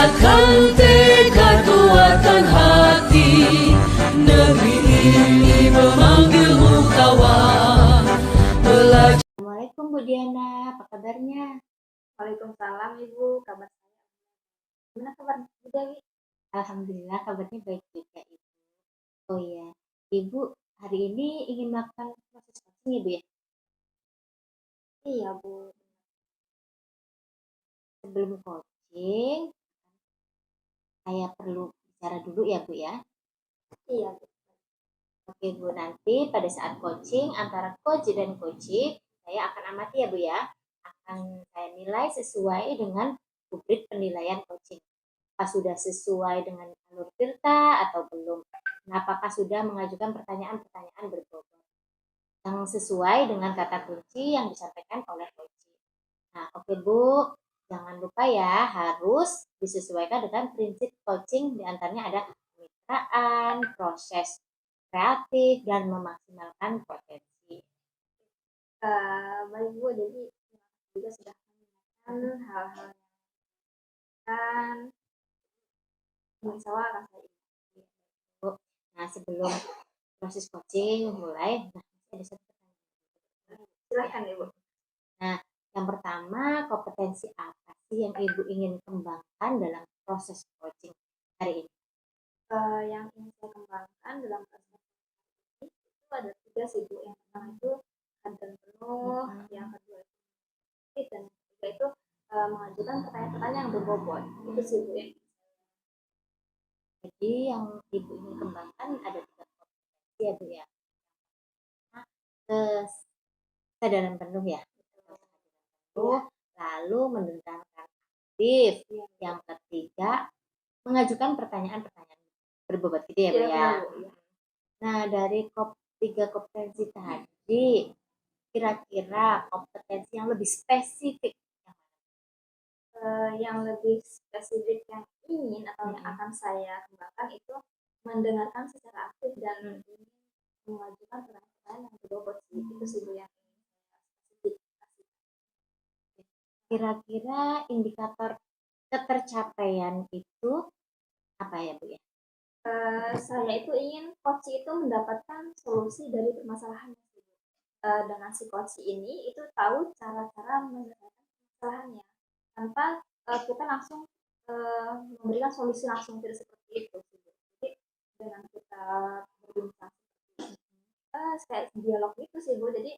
kuatkan tekad, kuatkan hati. Negeri ini memanggilmu kawan. Assalamualaikum Bu Diana, apa kabarnya? Waalaikumsalam Ibu, kabar saya gimana kabar Bu Dewi? Alhamdulillah kabarnya baik juga Ibu. Oh iya, Ibu hari ini ingin melakukan proses coaching ya Bu ya? Iya Bu. Sebelum coaching, saya perlu bicara dulu ya Bu ya? Iya Bu. Oke Bu, nanti pada saat coaching antara coach dan coachee, saya akan amati ya Bu ya. Akan saya nilai sesuai dengan rubrik penilaian coaching. Apakah sudah sesuai dengan alur Tirta atau belum? Nah, apakah sudah mengajukan pertanyaan-pertanyaan berbobot yang sesuai dengan kata kunci yang disampaikan oleh coach. Nah, oke Bu, jangan lupa ya harus disesuaikan dengan prinsip coaching, diantaranya ada kemitraan, proses kreatif, dan memaksimalkan potensi. Baik Bu, jadi juga sudah mengingatkan hal-hal yang kan insya Allah akan saya ingat. Nah, sebelum proses coaching mulai, ada satu pertanyaan. Silahkan Ibu. Nah, yang pertama, kompetensi apa sih yang Ibu ingin kembangkan dalam proses coaching hari ini? Yang ingin saya kembangkan dalam proses ini itu ada 3 sih Bu. Yang pertama itu kesadaran penuh, yang kedua itu dan yang ketiga itu mengajukan pertanyaan-pertanyaan yang berbobot. Itu sih Bu ya. Jadi yang Ibu ingin kembangkan ada 3 kompetensi ya Bu ya. Nah, kesadaran penuh ya. Lalu mendengarkan aktif. Yang ketiga, mengajukan pertanyaan-pertanyaan berbobot gitu ya Bu ya. Nah, dari 3 kompetensi tadi, kira-kira kompetensi yang lebih spesifik yang lebih spesifik yang ingin atau yang akan saya kembangkan itu mendengarkan secara aktif dan ingin mengajukan pertanyaan yang berbobot sih. Itu sih Bu yang ingin saya spesifikasi. Kira-kira indikator ketercapaian itu apa ya Bu ya? Saya itu ingin coach itu mendapatkan solusi dari permasalahannya. Dengan si coach ini itu tahu cara-cara menyelesaikan permasalahannya tanpa kita langsung memberikan solusi langsung tidak seperti itu. Jadi dengan kita berbincang kayak dialog itu sih Bu. Jadi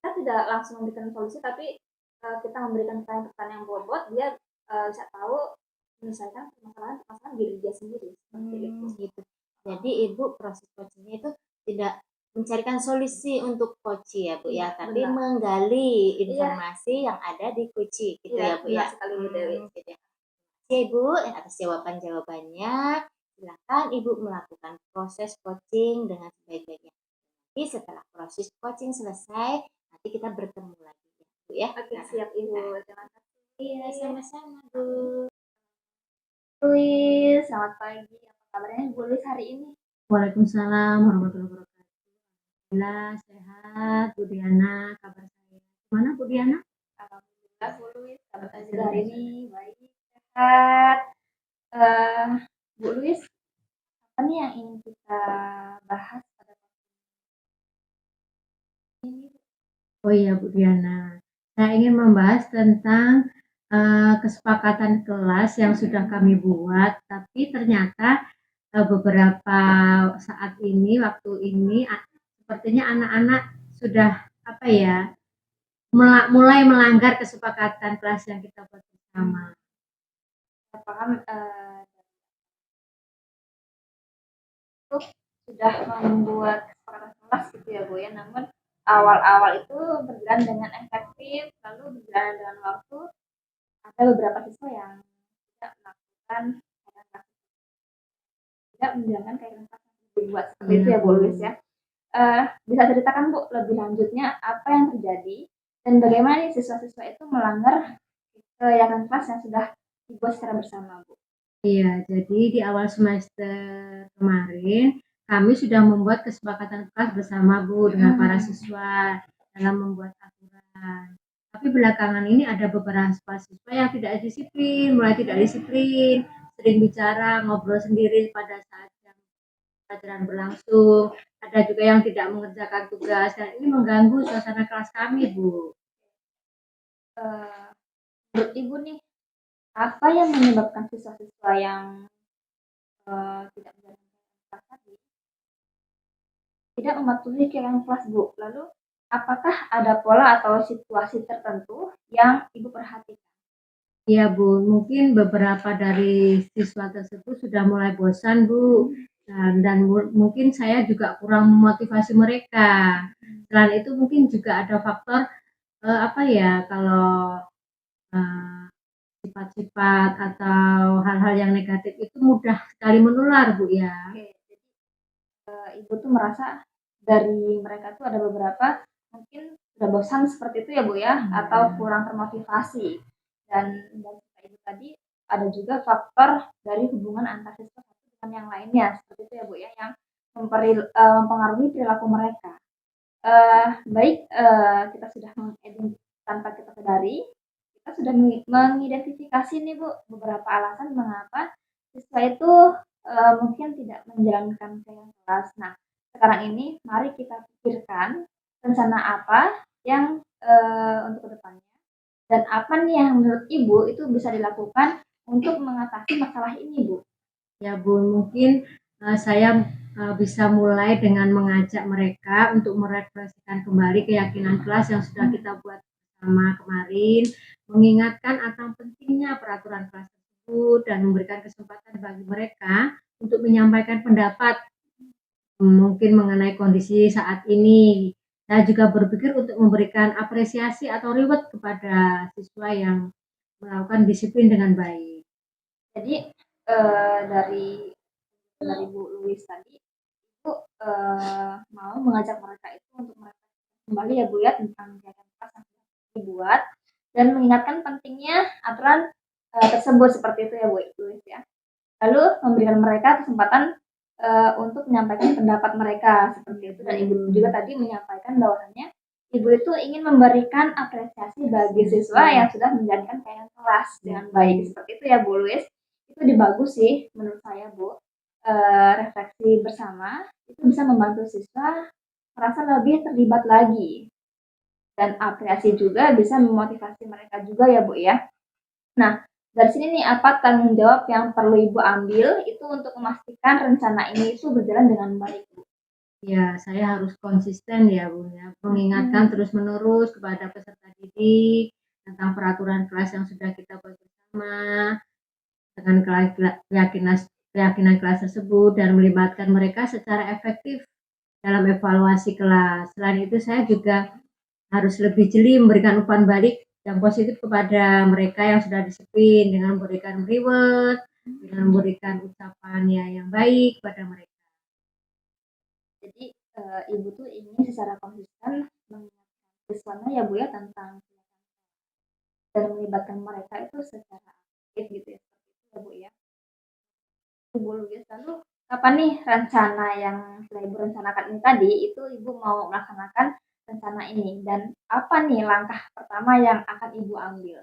kita tidak langsung memberikan solusi tapi kita memberikan pertanyaan yang bobot, dia bisa tahu menyelesaikan permasalahan diri dia sendiri seperti itu. Gitu. Jadi Ibu proses coachingnya itu tidak mencarikan solusi untuk coach ya Bu ya, tapi benar. menggali informasi yang ada di coach gitu ya Bu ya. Sekali Bu Dewi. Gitu ya. Oke Ibu, atas jawabannya. Silakan Ibu melakukan proses coaching dengan sebaik-baiknya. Nanti setelah proses coaching selesai, nanti kita bertemu lagi ya Bu ya. Oke, siap Ibu. Terima kasih. Iya, sama-sama Bu. Luis, selamat pagi. Apa kabarnya Bu Luis hari ini? Waalaikumsalam warahmatullahi wabarakatuh. Alhamdulillah sehat Bu Diana, kabar saya. Gimana Bu Diana? Alhamdulillah Bu Luis, kabar saya juga hari ini baik, sehat. Bu Luis, apa nih yang ingin kita bahas pada ini? Oh iya Bu Diana, saya ingin membahas tentang kesepakatan kelas yang sudah kami buat, tapi ternyata beberapa saat ini, waktu ini, sepertinya anak-anak sudah mulai melanggar kesepakatan kelas yang kita buat bersama. Saya paham sudah membuat kesepakatan kelas gitu ya Bu ya, namun awal-awal itu berjalan dengan efektif, lalu berjalan dengan waktu ada beberapa siswa yang tidak melakukan tidak menjalankan kaitan kelas yang dibuat seperti itu ya Bu Luis ya. Bisa ceritakan Bu lebih lanjutnya apa yang terjadi dan bagaimana nih siswa-siswa itu melanggar kaitan kelas yang sudah dibuat secara bersama Bu? Iya, jadi di awal semester kemarin kami sudah membuat kesepakatan kelas bersama Bu dengan para siswa dalam membuat aturan. Tapi belakangan ini ada beberapa siswa yang tidak disiplin, mulai tidak disiplin, sering bicara, ngobrol sendiri pada saat jam pelajaran berlangsung. Ada juga yang tidak mengerjakan tugas dan ini mengganggu suasana kelas kami, Bu. Menurut Ibu nih, apa yang menyebabkan siswa-siswa yang tidak menjalankan kelas tadi tidak mematuhi keadaan kelas, Bu? Lalu apakah ada pola atau situasi tertentu yang Ibu perhatikan? Iya, Bu, mungkin beberapa dari siswa tersebut sudah mulai bosan, Bu. Dan mungkin saya juga kurang memotivasi mereka. Selain itu mungkin juga ada faktor apa ya, kalau eh, sifat-sifat atau hal-hal yang negatif itu mudah sekali menular, Bu ya. Oke, jadi Ibu tuh merasa dari mereka tuh ada beberapa mungkin sudah bosan seperti itu ya Bu ya, atau kurang termotivasi. Dan kata Ibu tadi ada juga faktor dari hubungan antar siswa satu dengan yang lainnya seperti itu ya Bu ya, yang mempengaruhi perilaku mereka. Baik, kita sudah tanpa kita sadari, kita sudah mengidentifikasi nih Bu beberapa alasan mengapa siswa itu mungkin tidak menjalankan kelas. Nah, sekarang ini mari kita pikirkan rencana apa yang untuk kedepannya dan apa nih yang menurut Ibu itu bisa dilakukan untuk mengatasi masalah ini, Bu? Ya, Bu, mungkin saya bisa mulai dengan mengajak mereka untuk merefleksikan kembali keyakinan kelas yang sudah kita buat bersama kemarin, mengingatkan akan pentingnya peraturan kelas tersebut dan memberikan kesempatan bagi mereka untuk menyampaikan pendapat mungkin mengenai kondisi saat ini. Saya juga berpikir untuk memberikan apresiasi atau reward kepada siswa yang melakukan disiplin dengan baik. Jadi dari Bu Louis tadi, Ibu mau mengajak mereka itu untuk mereka kembali ya Bu ya tentang kegiatan kelas yang sudah dibuat dan mengingatkan pentingnya aturan tersebut seperti itu ya Bu Louis ya. Lalu memberikan mereka kesempatan untuk menyampaikan pendapat mereka seperti itu dan Ibu juga tadi menyampaikan bahwasannya Ibu itu ingin memberikan apresiasi bagi siswa yang sudah menjalankan kegiatan kelas dengan baik seperti itu ya Bu Louis. Itu bagus sih menurut saya Bu. Refleksi bersama itu bisa membantu siswa merasa lebih terlibat lagi dan apresiasi juga bisa memotivasi mereka juga ya Bu ya. Nah, dari sini nih apa tanggung jawab yang perlu Ibu ambil itu untuk memastikan rencana ini itu berjalan dengan baik, Bu? Ya, saya harus konsisten ya, Bu ya, mengingatkan terus-menerus kepada peserta didik tentang peraturan kelas yang sudah kita buat bersama dengan keyakinan kelas tersebut dan melibatkan mereka secara efektif dalam evaluasi kelas. Selain itu, saya juga harus lebih jeli memberikan umpan balik yang positif kepada mereka yang sudah disiplin dengan memberikan reward, dengan memberikan ucapan yang baik kepada mereka. Jadi Ibu tuh ingin secara konsisten mengingatkan siswanya ya Bu ya tentang dan melibatkan mereka itu secara aktif gitu ya seperti itu ya Bu ya. Ibu Louis lalu kapan nih rencana yang sudah Ibu rencanakan ini tadi itu Ibu mau melaksanakan rencana ini dan apa nih langkah pertama yang akan Ibu ambil?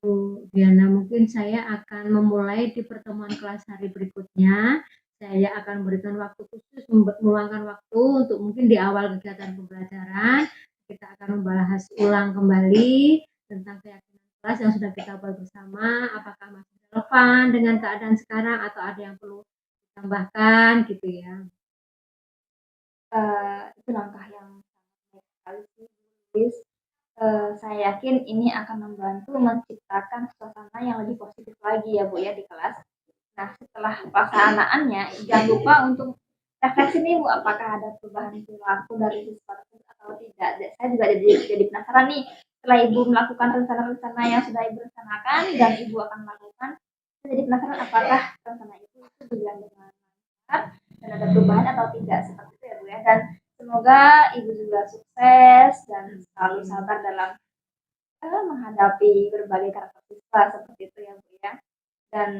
Bu Diana, mungkin saya akan memulai di pertemuan kelas hari berikutnya. Saya akan memberikan waktu khusus, meluangkan waktu untuk mungkin di awal kegiatan pembelajaran, kita akan membahas ulang kembali tentang keyakinan kelas yang sudah kita buat bersama, apakah masih relevan dengan keadaan sekarang atau ada yang perlu ditambahkan gitu ya. Itu langkah yang sangat baik sekali sih, Louis. Saya yakin ini akan membantu menciptakan suasana yang lebih positif lagi ya Bu ya di kelas. Nah setelah pelaksanaannya jangan lupa untuk refleksi nih Bu apakah ada perubahan perilaku dari siswa tersebut atau tidak. Saya juga jadi penasaran nih setelah Ibu melakukan rencana-rencana yang sudah Ibu rencanakan dan Ibu akan melakukan. Saya jadi penasaran apakah rencana itu berjalan dengan lancar dan ada perubahan atau tidak seperti itu ya Bu ya. Dan semoga Ibu juga sukses dan selalu sabar dalam menghadapi berbagai karakter siswa seperti itu ya Bu ya. Dan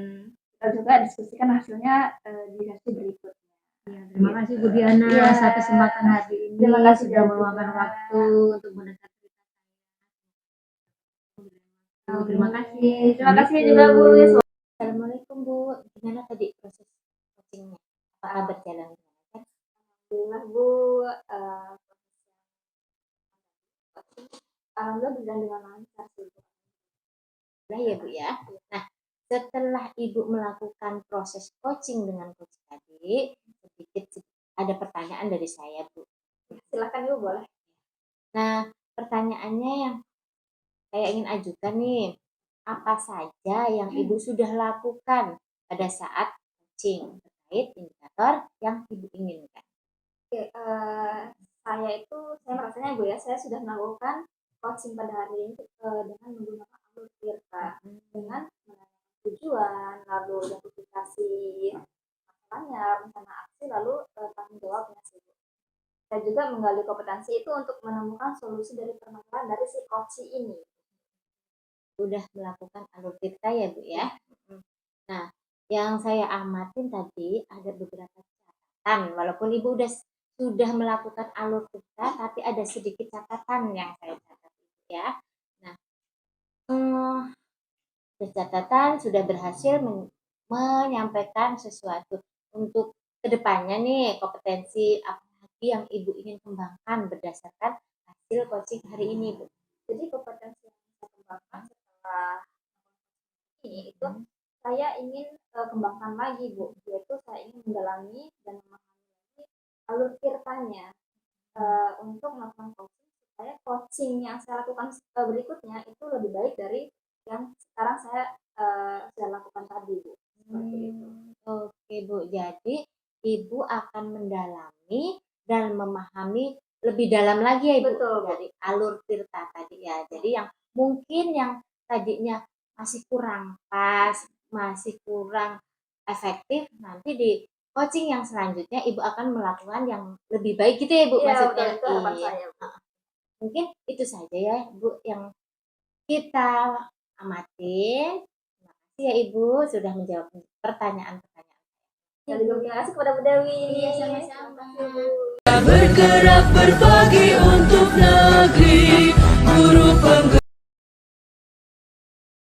kita juga diskusikan hasilnya di sesi berikutnya. Ya, terima kasih Bu Diana atas kesempatan hari ini. Terima kasih sudah meluangkan waktu untuk mendengar. Terima kasih. Terima kasih juga Bu Lis. Assalamualaikum Bu, gimana tadi proses coachingnya? Apakah berjalan dengan lancar? Alhamdulillah Bu, alhamdulillah berjalan dengan lancar sih Bu. Nah ya Bu ya. Nah, setelah Ibu melakukan proses coaching dengan coach tadi, sedikit ada pertanyaan dari saya Bu. Silakan Ibu boleh. Nah, pertanyaannya yang saya ingin ajukan nih, apa saja yang Ibu sudah lakukan pada saat coaching terkait indikator yang Ibu inginkan? Oke, saya merasanya Bu ya, saya sudah melakukan coaching pada hari ini dengan menggunakan alur Tirta dengan menanyakan tujuan, lalu identifikasi masalahnya, rencana aksi, lalu tanggung jawabnya sih Bu. Saya juga menggali kompetensi itu untuk menemukan solusi dari permasalahan dari si coaching ini. Sudah melakukan alur Tirta ya Bu ya. Nah, yang saya amatin tadi ada beberapa catatan, walaupun Ibu sudah melakukan alur Tirta, tapi ada sedikit catatan yang saya catat ya. Nah, catatan sudah berhasil menyampaikan sesuatu untuk kedepannya nih, kompetensi apa lagi yang Ibu ingin kembangkan berdasarkan hasil coaching hari ini Bu. Jadi kompetensi yang saya kembangkan setelah ini itu saya ingin kembangkan lagi Bu, yaitu saya ingin mendalami dan memahami lagi alur tirtanya untuk melakukan coaching supaya coaching yang saya lakukan berikutnya itu lebih baik dari yang sekarang saya sudah lakukan tadi Bu. Seperti itu. Oke Bu, jadi Ibu akan mendalami dan memahami lebih dalam lagi ya Ibu. Betul, Bu. Dari alur tirta tadi ya. Jadi yang mungkin yang tadinya masih kurang pas, masih kurang efektif, nanti di coaching yang selanjutnya Ibu akan melakukan yang lebih baik gitu ya Bu, Iya, maksudnya. betul, itu harapan Iya. saya Bu. Mungkin itu saja ya Bu yang kita amatin. Terima kasih ya Ibu sudah menjawab pertanyaan-pertanyaan. Dan juga terima kasih kepada Bu Dewi. Iya, sama-sama. Terima kasih, Bu. Bergerak berbagi untuk negeri, guru penggerak.